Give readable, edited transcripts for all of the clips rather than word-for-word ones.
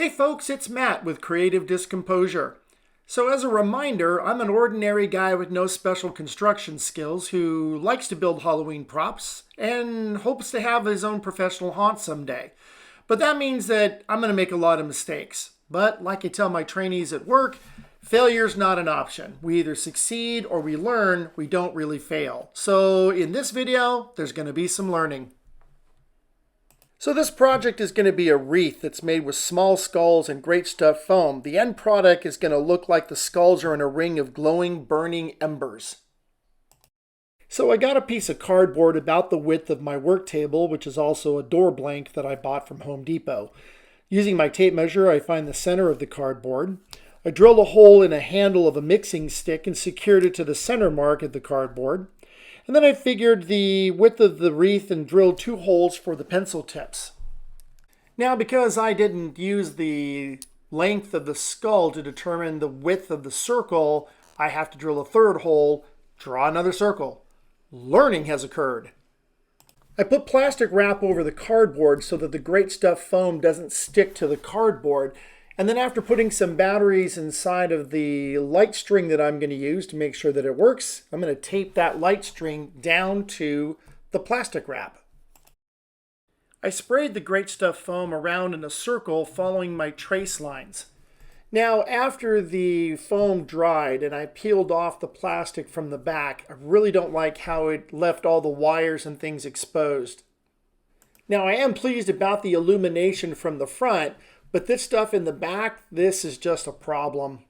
Hey folks, it's Matt with Creative Discomposure. So as a reminder, I'm an ordinary guy with no special construction skills who likes to build Halloween props and hopes to have his own professional haunt someday. But that means that I'm going to make a lot of mistakes. But like I tell my trainees at work, failure's not an option. We either succeed or we learn, we don't really fail. So in this video, there's going to be some learning. So this project is going to be a wreath that's made with small skulls and great stuff foam. The end product is going to look like the skulls are in a ring of glowing, burning embers. So I got a piece of cardboard about the width of my work table, which is also a door blank that I bought from Home Depot. Using my tape measure, I find the center of the cardboard. I drilled a hole in a handle of a mixing stick and secured it to the center mark of the cardboard. And then I figured the width of the wreath and drilled 2 holes for the pencil tips. Now, because I didn't use the length of the skull to determine the width of the circle, I have to drill a 3rd hole, draw another circle. Learning has occurred. I put plastic wrap over the cardboard so that the great stuff foam doesn't stick to the cardboard. And then after putting some batteries inside of the light string that I'm going to use to make sure that it works, I'm going to tape that light string down to the plastic wrap. I sprayed the great stuff foam around in a circle following my trace lines. Now after the foam dried and I peeled off the plastic from the back, I really don't like how it left all the wires and things exposed. Now I am pleased about the illumination from the front, but this stuff in the back, this is just a problem.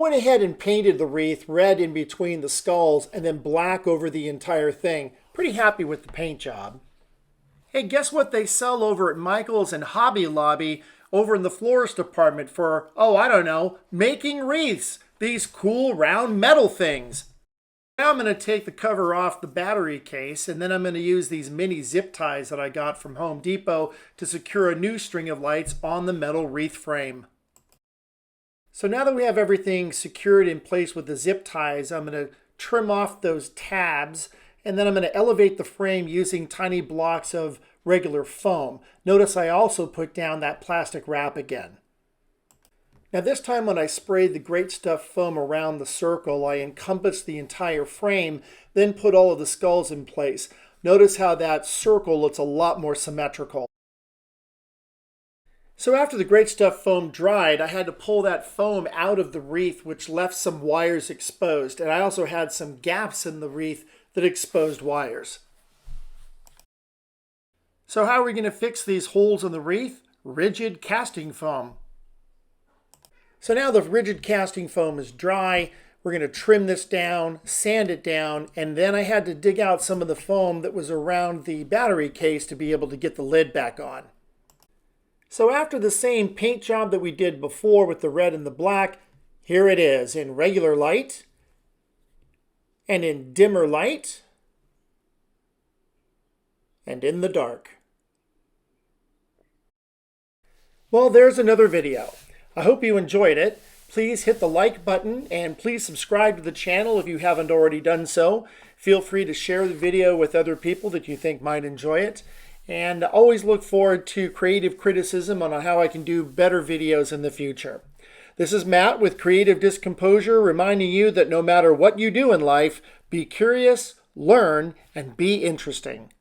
I went ahead and painted the wreath red in between the skulls and then black over the entire thing. Pretty happy with the paint job. Hey, guess what they sell over at Michael's and Hobby Lobby over in the florist department for, oh, I don't know, making wreaths. These cool round metal things. Now I'm going to take the cover off the battery case, and then I'm going to use these mini zip ties that I got from Home Depot to secure a new string of lights on the metal wreath frame. So now that we have everything secured in place with the zip ties, I'm going to trim off those tabs, and then I'm going to elevate the frame using tiny blocks of regular foam. Notice I also put down that plastic wrap again. Now this time when I sprayed the great stuff foam around the circle, I encompassed the entire frame, then put all of the skulls in place. Notice how that circle looks a lot more symmetrical. So after the great stuff foam dried, I had to pull that foam out of the wreath, which left some wires exposed. And I also had some gaps in the wreath that exposed wires. So how are we going to fix these holes in the wreath? Rigid casting foam. So now the rigid casting foam is dry. We're going to trim this down, sand it down, and then I had to dig out some of the foam that was around the battery case to be able to get the lid back on. So after the same paint job that we did before with the red and the black, here it is in regular light and in dimmer light and in the dark. Well, there's another video. I hope you enjoyed it. Please hit the like button and please subscribe to the channel if you haven't already done so. Feel free to share the video with other people that you think might enjoy it. And always look forward to creative criticism on how I can do better videos in the future. This is Matt with Creative Discomposure, reminding you that no matter what you do in life, be curious, learn, and be interesting.